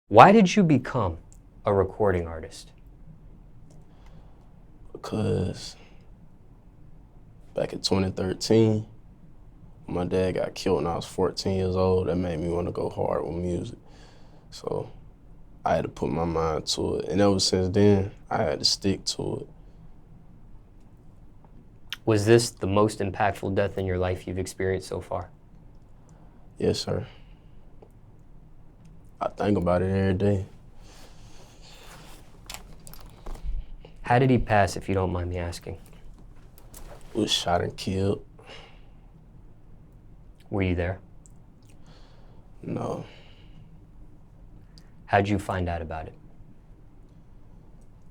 Why did you become a recording artist? Because back in 2013, my dad got killed when I was 14 years old. That made me want to go hard with music. So I had to put my mind to it. And ever since then, I had to stick to it. Was this the most impactful death in your life you've experienced so far? Yes, sir. I think about it every day. How did he pass, if you don't mind me asking? Was shot and killed. Were you there? No. How'd you find out about it?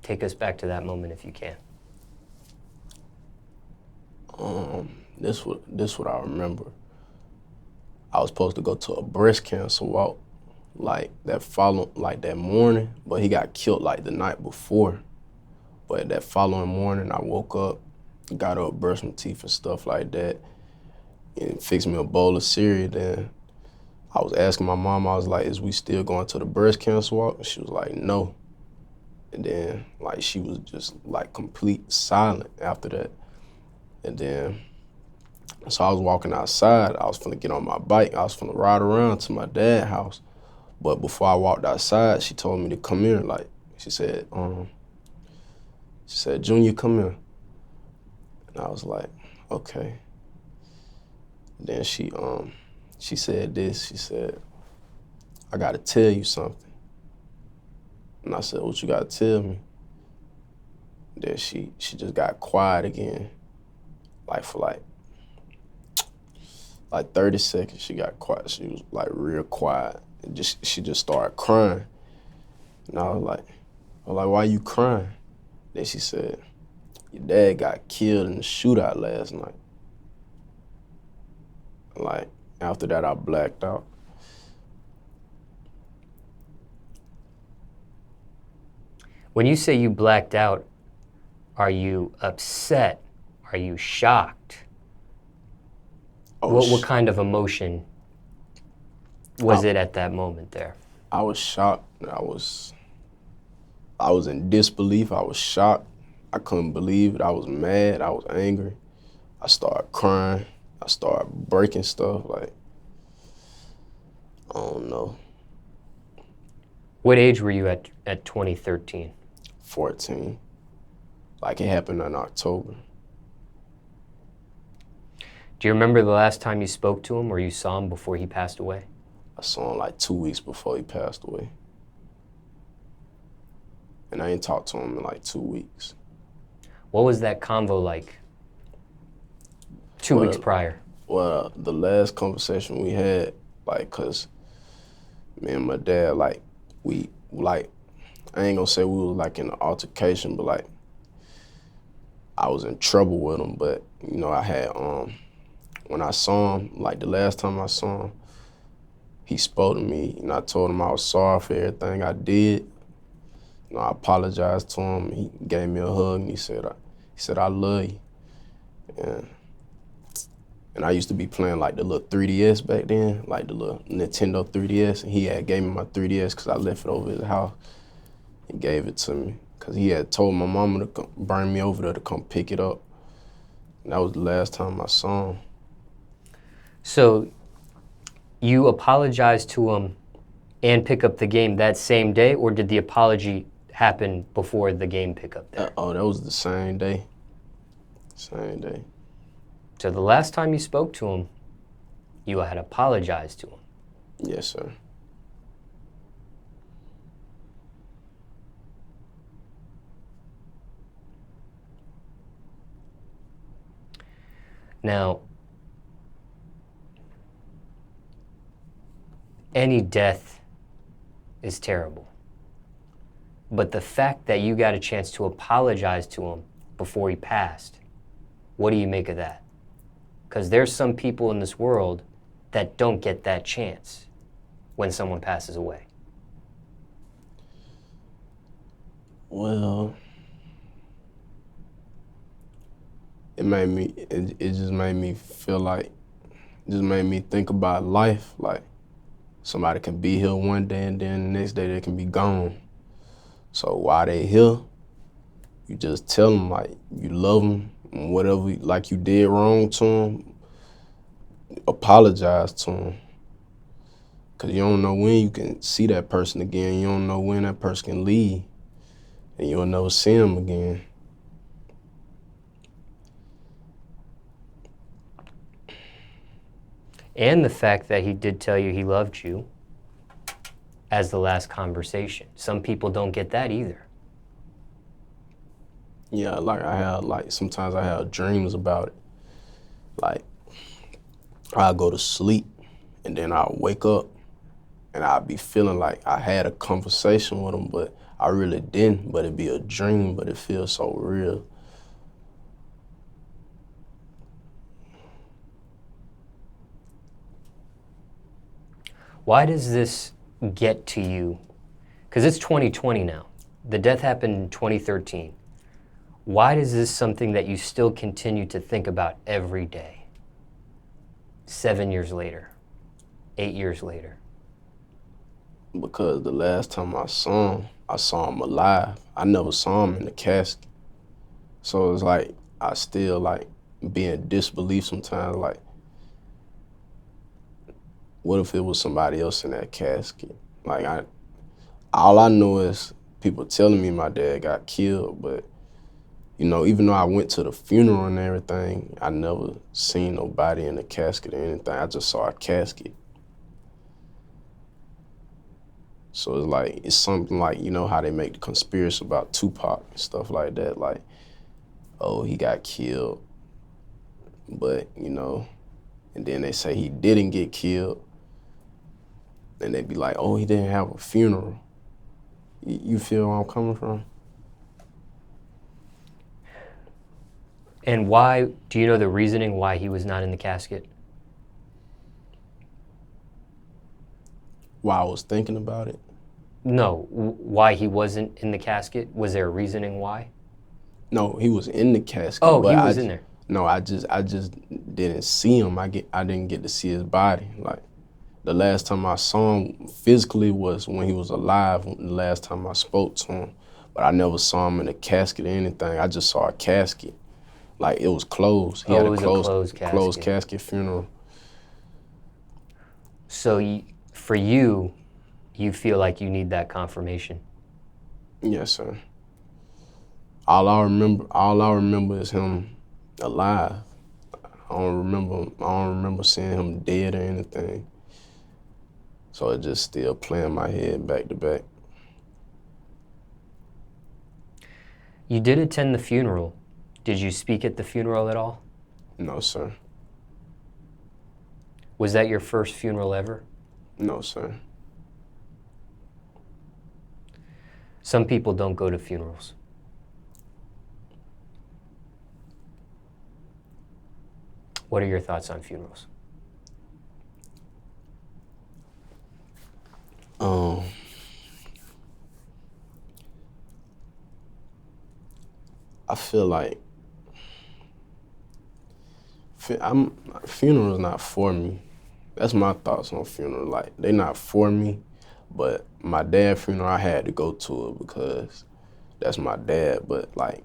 Take us back to that moment if you can. This what I remember. I was supposed to go to a breast cancer walk that morning, but he got killed like the night before. But that following morning, I woke up, got up, brushed my teeth and stuff like that, and fixed me a bowl of cereal. Then I was asking my mom, I was like, is we still going to the breast cancer walk? And she was like, no. And then she was just complete silent after that. And then, so I was walking outside, I was finna get on my bike, I was finna ride around to my dad's house. But before I walked outside, she told me to come here, she said, Junior, come here. And I was like, okay. And then she said this, she said, I gotta tell you something. And I said, what you gotta tell me? Then she just got quiet again. For 30 seconds, she got quiet. She was real quiet. And she just started crying. And I was like, why you crying? Then she said, your dad got killed in the shootout last night. After that, I blacked out. When you say you blacked out, are you upset? Are you shocked? What kind of emotion was it at that moment there? I was shocked. I was in disbelief. I was shocked. I couldn't believe it. I was mad. I was angry. I started crying. I started breaking stuff. I don't know. What age were you at 2013? 14. It happened in October. Do you remember the last time you spoke to him or you saw him before he passed away? I saw him 2 weeks before he passed away. And I ain't talked to him in 2 weeks. What was that convo like 2 weeks prior? Well, the last conversation we had, cause me and my dad, I ain't gonna say we was in an altercation, but I was in trouble with him. But I had when I saw him, the last time I saw him, he spoke to me, and I told him I was sorry for everything I did. I apologized to him. He gave me a hug, and he said I love you. And I used to be playing the little 3DS back then, the little Nintendo 3DS, and he had gave me my 3DS because I left it over at his house. He gave it to me because he had told my mama to bring me over there to come pick it up. And that was the last time I saw him. So you apologized to him and pick up the game that same day, or did the apology happen before the game pickup there? That was the same day. Same day. So the last time you spoke to him, you had apologized to him. Yes, sir. Now, any death is terrible. But the fact that you got a chance to apologize to him before he passed, what do you make of that? Because there's some people in this world that don't get that chance when someone passes away. Well, it just made me feel just made me think about life. Somebody can be here one day and then the next day they can be gone. So while they here, you just tell them like you love them and whatever, like you did wrong to them, apologize to them. Cause you don't know when you can see that person again. You don't know when that person can leave and you'll never see them again. And the fact that he did tell you he loved you as the last conversation. Some people don't get that either. Yeah, sometimes I have dreams about it. Like, I'll go to sleep and then I'll wake up and I'll be feeling like I had a conversation with him, but I really didn't, but it'd be a dream, but it feels so real. Why does this get to you? Because it's 2020 now. The death happened in 2013. Why is this something that you still continue to think about every day? 7 years later, 8 years later. Because the last time I saw him alive. I never saw him in the casket. So it's like, I still like be in disbelief sometimes, like, what if it was somebody else in that casket? Like, all I know is people telling me my dad got killed, but you know, even though I went to the funeral and everything, I never seen nobody in the casket or anything. I just saw a casket. So it's like, it's something like, you know how they make the conspiracy about Tupac and stuff like that, like, oh, he got killed, but, you know, and then they say he didn't get killed, and they be like, oh, he didn't have a funeral. You feel where I'm coming from? And why, do you know the reasoning why he was not in the casket? While I was thinking about it? No, why he wasn't in the casket? Was there a reasoning why? No, he was in the casket. Oh, but he was in there. No, I just didn't see him. I didn't get to see his body. Like, the last time I saw him physically was when he was alive, the last time I spoke to him. But I never saw him in a casket or anything. I just saw a casket. Like, it was closed. He had it was a closed casket funeral. So for you, you feel like you need that confirmation? Yes, sir. All I remember is him alive. I don't remember seeing him dead or anything. So it just still playing in my head back to back. You did attend the funeral. Did you speak at the funeral at all? No, sir. Was that your first funeral ever? No, sir. Some people don't go to funerals. What are your thoughts on funerals? I feel like funeral's not for me. That's my thoughts on funeral. Like, they not for me, but my dad's funeral, I had to go to it because that's my dad. But like,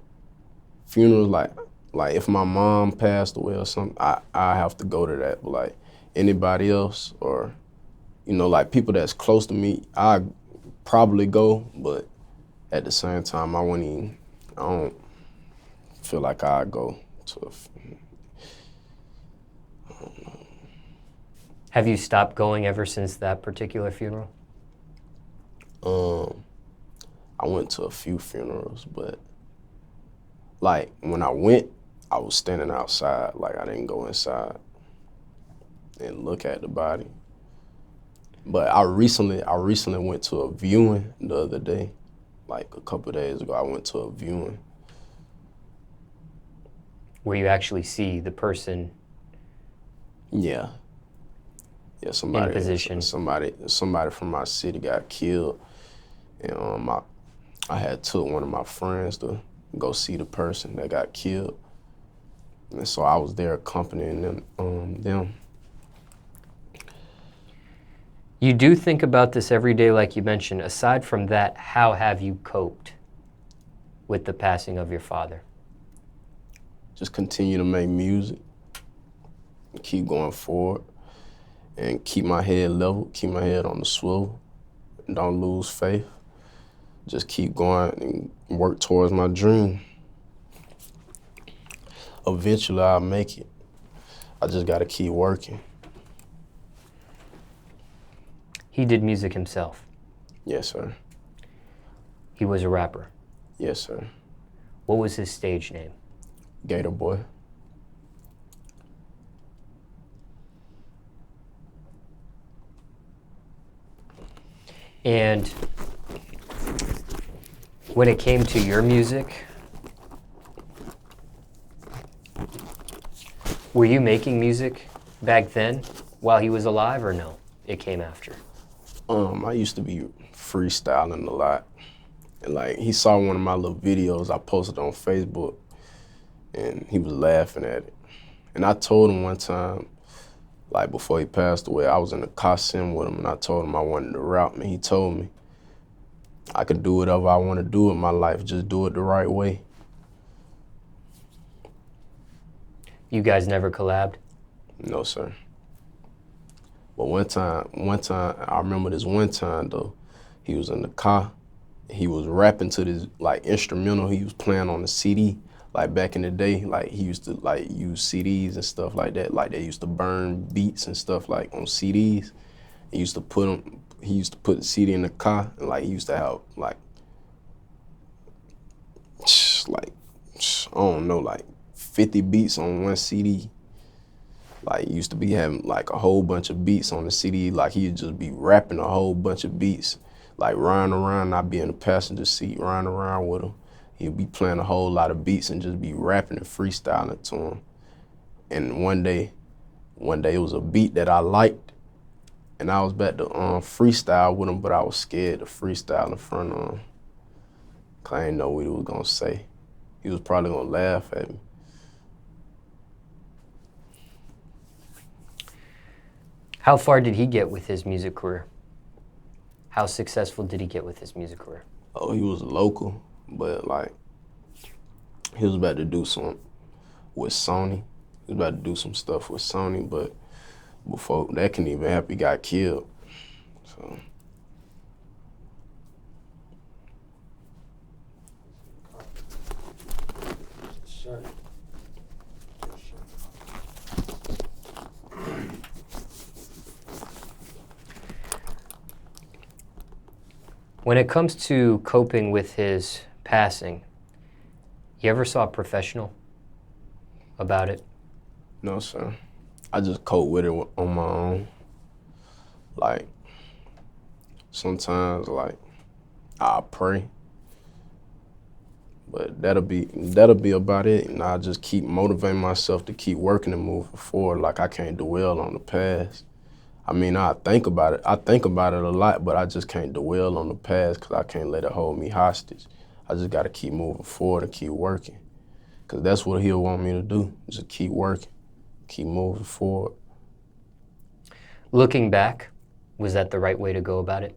funerals, like if my mom passed away or something, I have to go to that. But like anybody else, or, you know, like people that's close to me, I probably go, but at the same time, I don't feel like I go to a funeral. I don't know. Have you stopped going ever since that particular funeral? I went to a few funerals, but like when I went, I was standing outside. Like, I didn't go inside and look at the body. But I recently went to a viewing the other day. Like a couple of days ago, I went to a viewing. Where you actually see the person? Yeah. Yeah, somebody in position. Somebody from my city got killed, and I had took one of my friends to go see the person that got killed, and so I was there accompanying them. You do think about this every day, like you mentioned. Aside from that, how have you coped with the passing of your father? Just continue to make music, keep going forward, and keep my head level, keep my head on the swivel. Don't lose faith. Just keep going and work towards my dream. Eventually, I'll make it. I just gotta keep working. He did music himself. Yes, sir. He was a rapper. Yes, sir. What was his stage name? Gator Boy. And when it came to your music, were you making music back then while he was alive, or no? It came after. I used to be freestyling a lot. And like, he saw one of my little videos I posted on Facebook, and he was laughing at it. And I told him one time, like before he passed away, I was in the costume with him, and I told him I wanted to rap, and he told me I could do whatever I want to do in my life, just do it the right way. You guys never collabed? No, sir. But one time, I remember this one time though, he was in the car, he was rapping to this like instrumental he was playing on the CD. Like back in the day, like he used to like use CDs and stuff like that. Like they used to burn beats and stuff like on CDs. He used to put the CD in the car, and like he used to have like I don't know, like 50 beats on one CD. Like he used to be having like a whole bunch of beats on the CD. Like he'd just be rapping a whole bunch of beats, like riding around. I'd be in the passenger seat riding around with him. He'd be playing a whole lot of beats and just be rapping and freestyling to him. And one day it was a beat that I liked, and I was about to freestyle with him, but I was scared to freestyle in front of him, 'cause I didn't know what he was gonna say. He was probably gonna laugh at me. How far did he get with his music career? How successful did he get with his music career? Oh, he was local, but like, he was about to do some with Sony. He was about to do some stuff with Sony, but before that can even happen, he got killed. So. When it comes to coping with his passing, you ever saw a professional about it? No, sir. I just cope with it on my own. Like, sometimes, like, I pray, but that'll be about it. And I just keep motivating myself to keep working and moving forward. Like, I can't dwell on the past. I mean, I think about it. I think about it a lot, but I just can't dwell on the past because I can't let it hold me hostage. I just got to keep moving forward and keep working, because that's what he'll want me to do, just keep working, keep moving forward. Looking back, was that the right way to go about it?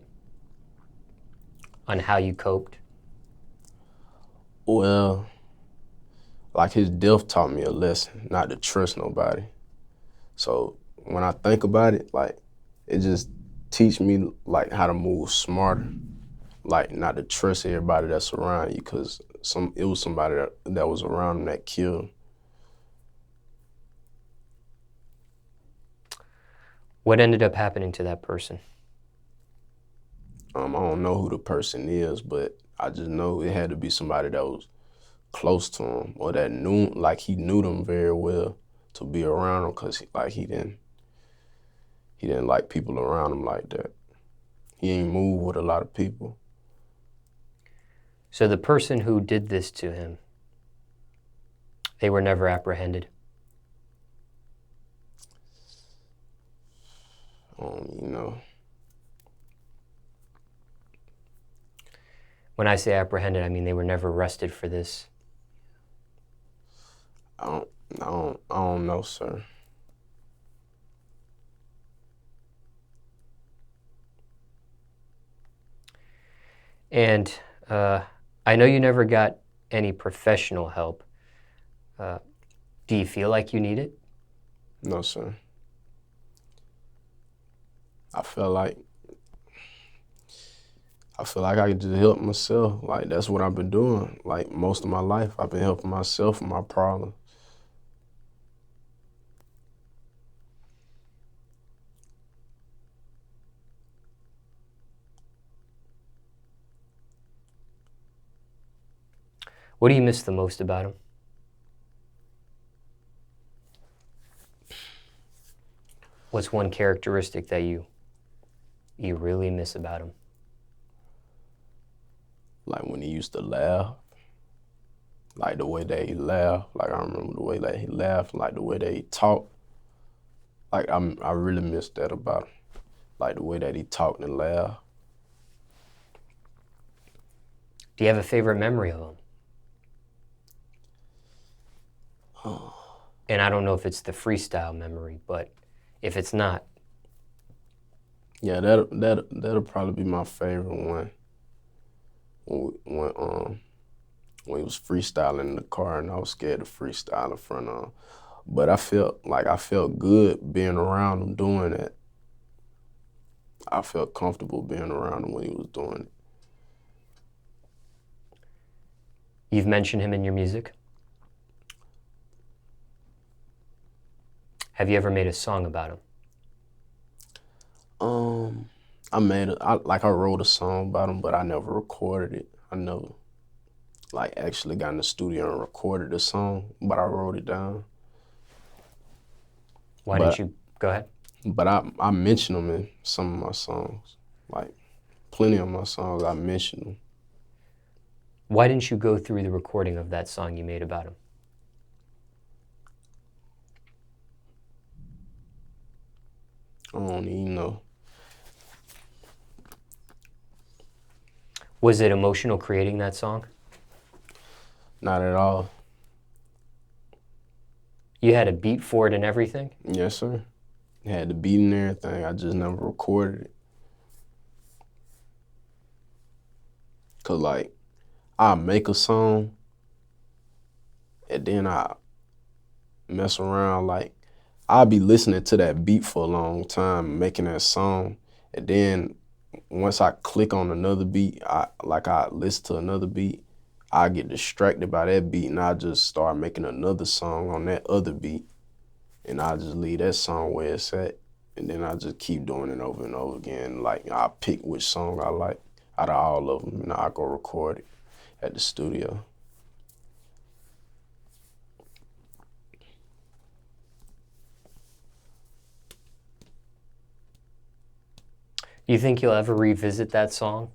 On how you coped? Well, like his death taught me a lesson, not to trust nobody. So when I think about it, like, it just teach me like how to move smarter, like not to trust everybody that's around you, because it was somebody that was around him that killed him. What ended up happening to that person? I don't know who the person is, but I just know it had to be somebody that was close to him, or that knew, like he knew them very well to be around him, because like he didn't like people around him like that. He ain't move with a lot of people. So the person who did this to him, they were never apprehended? You know. When I say apprehended, I mean they were never arrested for this. I don't know, sir. And I know you never got any professional help. Do you feel like you need it? No, sir. I feel like I can just help myself. Like, that's what I've been doing. Like, most of my life, I've been helping myself with my problems. What do you miss the most about him? What's one characteristic that you really miss about him? Like, when he used to laugh. Like, the way that he laughed. Like, I remember the way that he laughed. Like, the way that he talked. Like, I really miss that about him. Like, the way that he talked and laughed. Do you have a favorite memory of him? And I don't know if it's the freestyle memory, but if it's not. Yeah, that'll probably be my favorite one. When he was freestyling in the car and I was scared to freestyle in front of him. But I felt good being around him doing that. I felt comfortable being around him when he was doing it. You've mentioned him in your music. Have you ever made a song about him? I wrote a song about him, but I never recorded it. I never actually got in the studio and recorded the song, but I wrote it down. Why didn't you? Go ahead. But I mention him in some of my songs. Like, plenty of my songs, I mention him. Why didn't you go through the recording of that song you made about him? I don't even know. Was it emotional creating that song? Not at all. You had a beat for it and everything? Yes, sir. It had the beat and everything. I just never recorded it. Cause like, I make a song and then I mess around. Like, I'll be listening to that beat for a long time, making that song. And then once I click on another beat, I listen to another beat, I get distracted by that beat and I just start making another song on that other beat. And I just leave that song where it's at. And then I just keep doing it over and over again. Like, I pick which song I like out of all of them and I go record it at the studio. You think you'll ever revisit that song?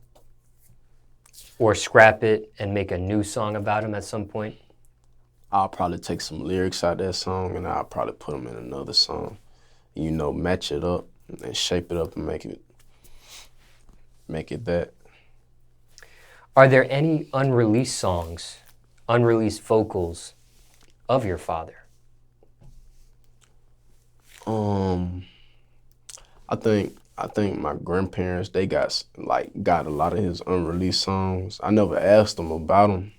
Or scrap it and make a new song about him at some point? I'll probably take some lyrics out of that song and I'll probably put them in another song. You know, match it up and shape it up and make it that. Are there any unreleased songs, unreleased vocals of your father? I think my grandparents, they got a lot of his unreleased songs. I never asked them about them,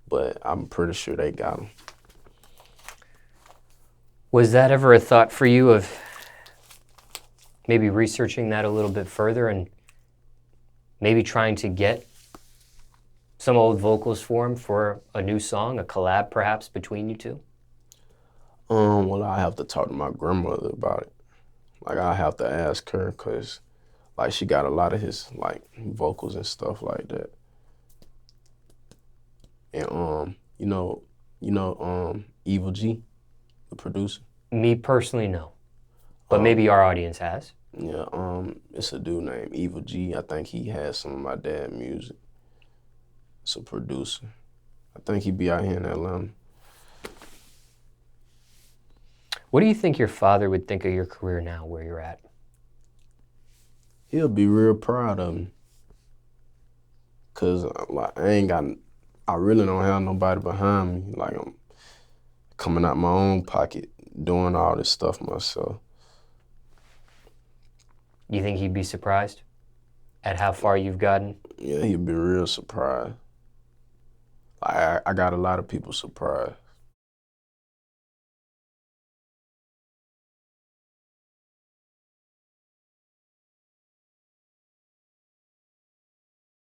but I'm pretty sure they got them. Was that ever a thought for you of maybe researching that a little bit further and maybe trying to get some old vocals for him for a new song, a collab perhaps between you two? Well, I have to talk to my grandmother about it. Like, I have to ask her because, like, she got a lot of his, like, vocals and stuff like that. And, Evil G, the producer? Me personally, no. But maybe our audience has. Yeah, it's a dude named Evil G. I think he has some of my dad's music. It's a producer. I think he be out here in Atlanta. What do you think your father would think of your career now, where you're at? He'll be real proud of me. Cause like, I really don't have nobody behind me. Like, I'm coming out my own pocket, doing all this stuff myself. You think he'd be surprised at how far you've gotten? Yeah, he'd be real surprised. I got a lot of people surprised.